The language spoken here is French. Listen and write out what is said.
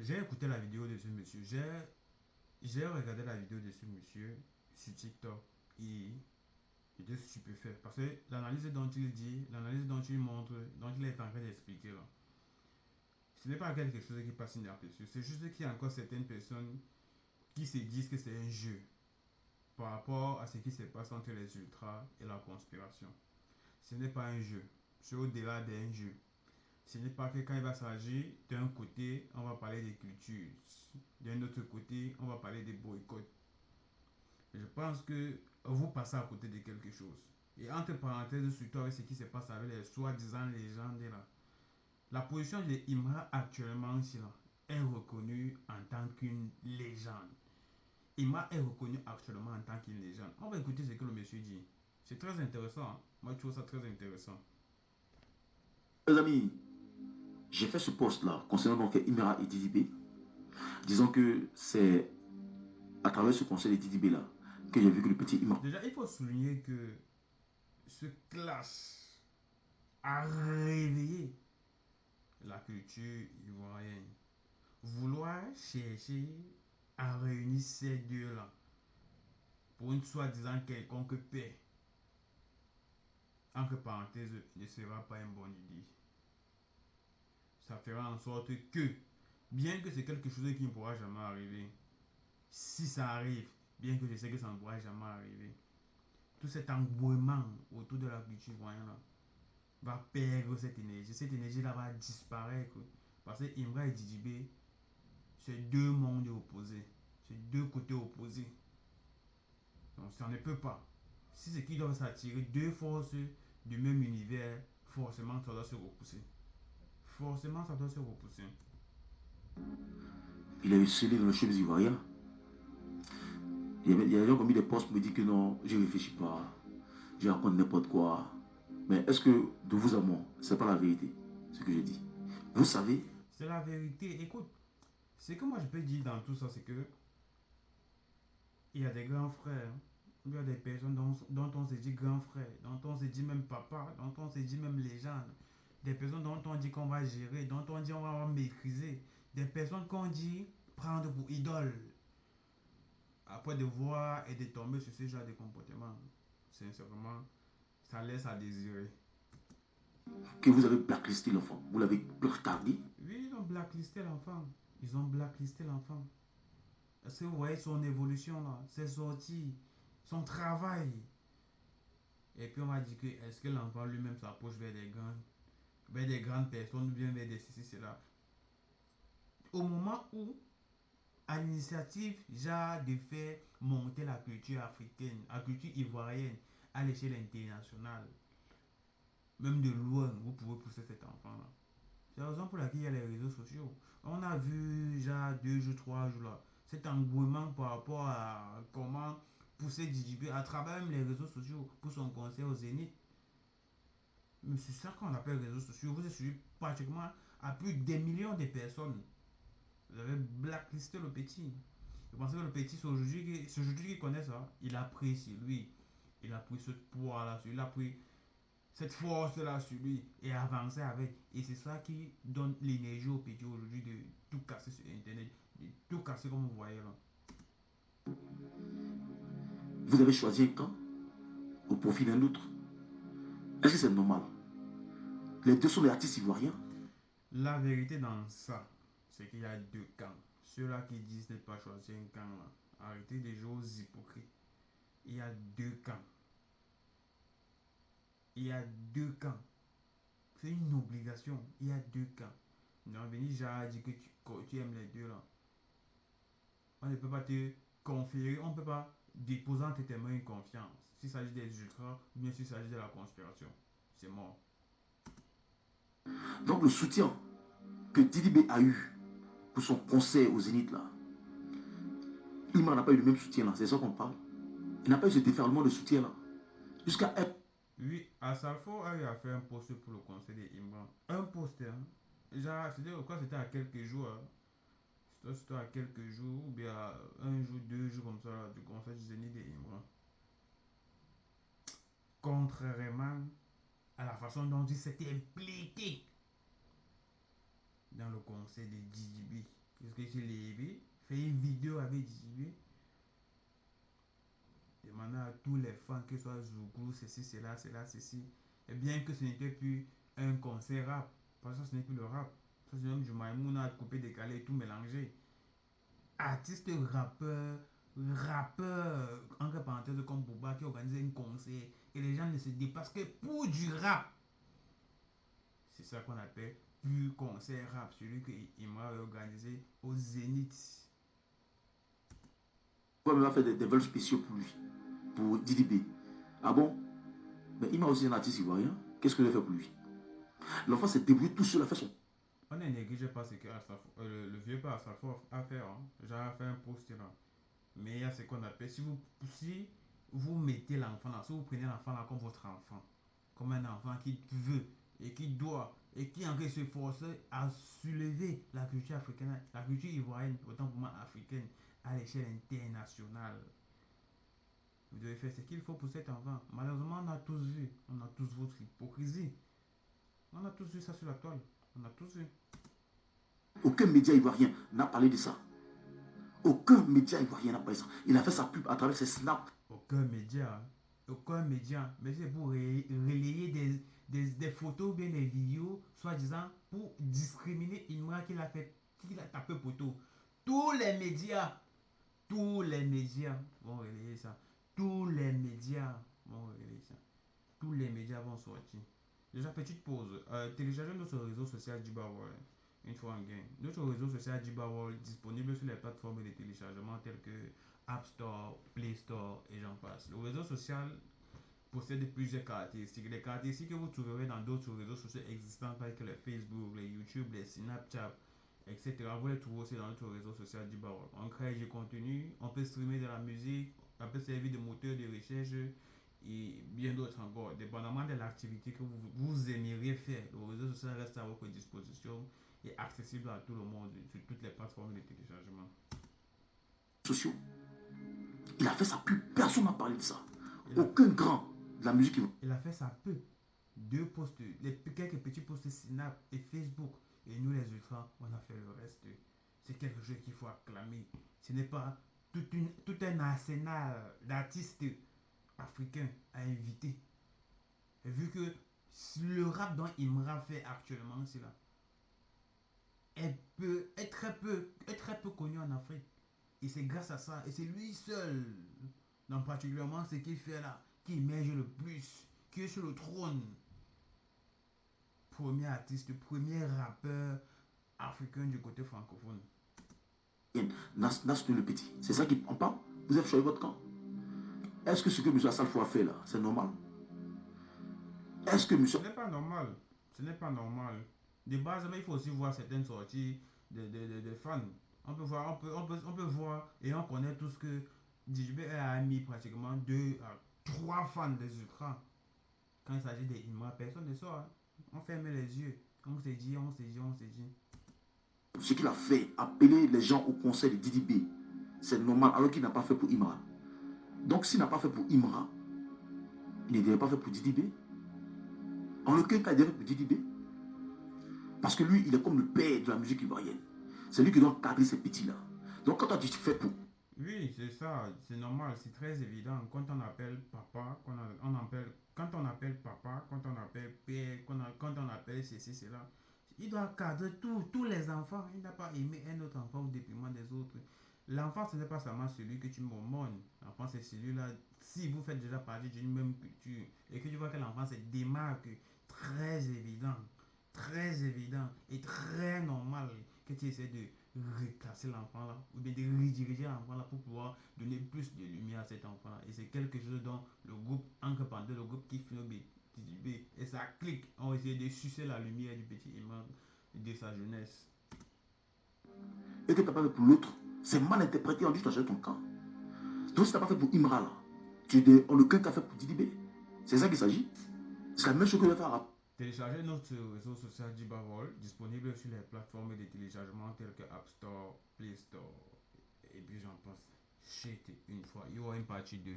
J'ai écouté la vidéo de ce monsieur. J'ai regardé la vidéo de ce monsieur sur TikTok. Et j'étais stupéfait. Parce que l'analyse dont il dit, l'analyse dont il montre, dont il est en train d'expliquer là, ce n'est pas quelque chose qui passe inaperçu. C'est juste qu'il y a encore certaines personnes qui se disent que c'est un jeu par rapport à ce qui se passe entre les ultras et la conspiration. Ce n'est pas un jeu. C'est au-delà d'un jeu. Ce n'est pas que quand il va s'agir d'un côté, on va parler des cultures. D'un autre côté, on va parler des boycotts. Je pense que vous passez à côté de quelque chose. Et entre parenthèses, surtout avec ce qui se passe avec les soi-disant légendes là, la position de Imra actuellement ici là, est reconnue en tant qu'une légende. Imra est reconnu actuellement en tant qu'une légende. On va écouter ce que le monsieur dit. C'est très intéressant. Hein. Moi, je trouve ça très intéressant. Les amis, j'ai fait ce post-là concernant donc Imera et Didibé. Disons que c'est à travers ce conseil de Didibé-là que j'ai vu que le petit Imera... Déjà, il faut souligner que ce clash a réveillé la culture ivoirienne. Vouloir chercher à réunir ces deux-là pour une soi-disant quelconque paix, entre parenthèses, ne sera pas une bonne idée. Ça fera en sorte que, bien que c'est quelque chose qui ne pourra jamais arriver, si ça arrive, bien que je sais que ça ne pourra jamais arriver, tout cet engouement autour de la culture ivoirienne là, va perdre cette énergie. Cette énergie-là va disparaître. Parce que Imra et Didibé, c'est deux mondes opposés. C'est deux côtés opposés. Donc ça ne peut pas. Si c'est qu'ils doivent s'attirer deux forces du même univers, forcément ça doit se repousser. Forcément ça doit se repousser. Il a eu scellé dans le chemise ivoirien. Il y a des gens qui ont mis des posts pour me dire que non, je ne réfléchis pas, je raconte n'importe quoi. Mais est-ce que de vous à moi, c'est pas la vérité, ce que j'ai dit? Vous savez, C'est la vérité. Écoute, ce que moi je peux dire dans tout ça, c'est que il y a des grands frères. Il y a des personnes dont on se dit grand frère, dont on se dit même papa, dont on se dit même légende. Des personnes dont on dit qu'on va gérer, dont on dit qu'on va maîtriser. Des personnes qu'on dit prendre pour idole. Après de voir et de tomber sur ce genre de comportement, sincèrement, ça laisse à désirer. que vous avez blacklisté l'enfant, vous l'avez placardé. Oui, ils ont blacklisté l'enfant. Ils ont blacklisté l'enfant. Est-ce que vous voyez son évolution là, ses sorties, son travail? Et puis on m'a dit que est-ce que l'enfant lui-même s'approche vers des grandes personnes ou bien vers des ceci, cela. Au moment où, à l'initiative, j'ai de faire monter la culture africaine, la culture ivoirienne à l'échelle internationale, même de loin, vous pouvez pousser cet enfant-là. C'est la raison pour laquelle il y a les réseaux sociaux. On a vu, genre, 2 jours, 3 jours là, cet engouement par rapport à comment pousser Djibouti à travers même les réseaux sociaux pour son concert au Zénith. Mais c'est ça qu'on appelle réseaux sociaux. Vous êtes suivi pratiquement à plus des millions de personnes. Vous avez blacklisté le petit. Je pense que le petit, c'est aujourd'hui qu'il connaît ça. Il a pris sur lui. Il a pris ce poids-là sur lui. Il a pris cette force-là sur lui et avancé avec. Et c'est ça qui donne l'énergie au petit aujourd'hui de tout casser sur Internet. De tout casser comme vous voyez là. Vous avez choisi un camp au profit d'un autre. Est-ce que c'est normal? Les deux sont des artistes ivoiriens. La vérité dans ça, c'est qu'il y a deux camps. Ceux-là qui disent ne pas choisir un camp là. Arrêtez de jouer aux hypocrites. Il y a deux camps. Il y a deux camps. C'est une obligation. Il y a deux camps. Non, venir déjà dire que tu aimes les deux là. On ne peut pas te conférer, on ne peut pas déposer entre tes mains une confiance. S'il s'agit des ultras, ou bien s'il s'agit de la conspiration. C'est mort. Donc le soutien que Didibé a eu pour son concert au Zénith là, Imran n'a pas eu le même soutien là, c'est ça qu'on parle. Il n'a pas eu ce déferlement de soutien là. Jusqu'à être... Oui, Asafo a fait un post pour le conseil de Imran. Un post, hein. Genre, c'était quoi? C'était à quelques jours. Hein. C'était à quelques jours, ou bien à un jour, 2 jours comme ça, là, du conseil du Zénith de Imran. Contrairement à la façon dont il s'était impliqué dans le conseil de DJB. posté sur Libé, fait une vidéo avec Didibé, demandant à tous les fans que ce soit Zouglou, ceci, cela, cela, ceci. Et bien que ce n'était plus un concert rap, parce que ce n'est plus le rap. Ça, c'est même du Maïmouna coupé, décalé, tout mélangé. Artiste, rappeur, entre parenthèses comme Booba qui organisait un concert et les gens ne se déplacent que pour du rap. C'est ça qu'on appelle plus concert rap, celui que Imra a organisé au Zénith. Il va faire des vols spéciaux pour lui, pour Didi B. Ah bon? Mais il m'a aussi un artiste ivoirien. Qu'est-ce que je vais faire pour lui? L'enfant s'est débrouillé tout seul, a fait son. On ne néglige pas ce que le vieux père Asafo a fait. Hein. J'ai fait un post là. Mais il y a ce qu'on appelle, si vous mettez l'enfant là, si vous prenez l'enfant là comme votre enfant, comme un enfant qui veut et qui doit et qui en train de se forcer à soulever la culture africaine, la culture ivoirienne, autant pour moi africaine, à l'échelle internationale. Vous devez faire ce qu'il faut pour cet enfant. Malheureusement, on a tous votre hypocrisie. On a tous vu ça sur la toile. On a tous vu. Aucun média ivoirien n'a parlé de ça. Aucun média ivoirien n'a parlé de ça. Il a fait sa pub à travers ses snaps. Aucun média. Aucun média. Mais c'est pour relayer des photos ou bien des vidéos, soi-disant, pour discriminer Imra qu'il a tapé poteau. Tous les médias vont relayer ça. Tous les médias vont relayer ça. Tous les médias vont sortir. Déjà, petite pause. Téléchargez notre réseau social Djibawal. Une fois en gain. Notre réseau social Djibawal disponible sur les plateformes de téléchargement telles que App Store, Play Store et j'en passe. Le réseau social possède plusieurs caractéristiques. Les caractéristiques que vous trouverez dans d'autres réseaux sociaux existants tels que les Facebook, les YouTube, les Snapchat, etc. Vous les trouvez aussi dans notre réseau social Djibawal. On crée du contenu, on peut streamer de la musique, on peut servir de moteur de recherche et bien d'autres encore. Dépendamment de l'activité que vous aimeriez faire, le réseau social reste à votre disposition et accessible à tout le monde sur toutes les plateformes de téléchargement. Sociaux. Il a fait sa pub, personne n'a parlé de ça. Aucun grand de la musique. Il a fait sa pub. Deux posts, quelques petits posts Snap et Facebook. Et nous les ultras, on a fait le reste. C'est quelque chose qu'il faut acclamer. Ce n'est pas tout un arsenal d'artistes africains à inviter. Et vu que le rap dont Imra fait actuellement, c'est là, est très peu connu en Afrique. Et c'est grâce à ça, et c'est lui seul, dans particulièrement ce qu'il fait là, qui émerge le plus, qui est sur le trône. Premier artiste, premier rappeur africain du côté francophone. Nas le petit, c'est ça qui prend pas. Vous avez choisi votre camp. Est-ce que ce que M. Assalfo a fait là, c'est normal? Est-ce que M. Ce n'est pas normal. Ce n'est pas normal. De base, mais il faut aussi voir certaines sorties de fans. On peut voir et on connaît tous que DJB a mis pratiquement 2 à 3 fans des ultras. Quand il s'agit des Imra, personne ne sort. Hein. On ferme les yeux. On s'est dit. Ce qu'il a fait, appeler les gens au conseil de Didi B, c'est normal alors qu'il n'a pas fait pour Imra. Donc s'il n'a pas fait pour Imra, il ne devait pas faire pour Didi B. En aucun cas, il devait faire pour Didi B. Parce que lui, il est comme le père de la musique ivoirienne. C'est lui qui doit cadrer ces petits-là. Donc quand toi tu fais pour... Oui, c'est ça, c'est normal, c'est très évident. Quand on appelle papa, quand on appelle papa, quand on appelle père, quand on appelle ceci, cela, il doit cadrer tous les enfants. Il n'a pas aimé un autre enfant au détriment des autres. L'enfant, ce n'est pas seulement celui que tu mormonnes. L'enfant, c'est celui-là. Si vous faites déjà partie d'une même culture et que tu vois que l'enfant se démarque, très évident et très normal que tu essaies de reclasser l'enfant là ou bien de rediriger l'enfant là pour pouvoir donner plus de lumière à cet enfant là. Et c'est quelque chose dont le groupe Encre Pandore, le groupe Kifnobi et sa clique ont essayé de sucer la lumière du petit imam de sa jeunesse. Et que tu n'as pas fait pour l'autre, c'est mal interprété, on dit que tu as choisi ton camp. Donc si tu n'as pas fait pour Imra là, tu es en aucun cas fait pour Didi B. C'est ça qu'il s'agit. C'est la même chose que je vais faire. Téléchargez notre réseau social Djibawal, disponible sur les plateformes de téléchargement telles que App Store, Play Store, et puis j'en passe. Shit, une fois, il y aura une partie 2.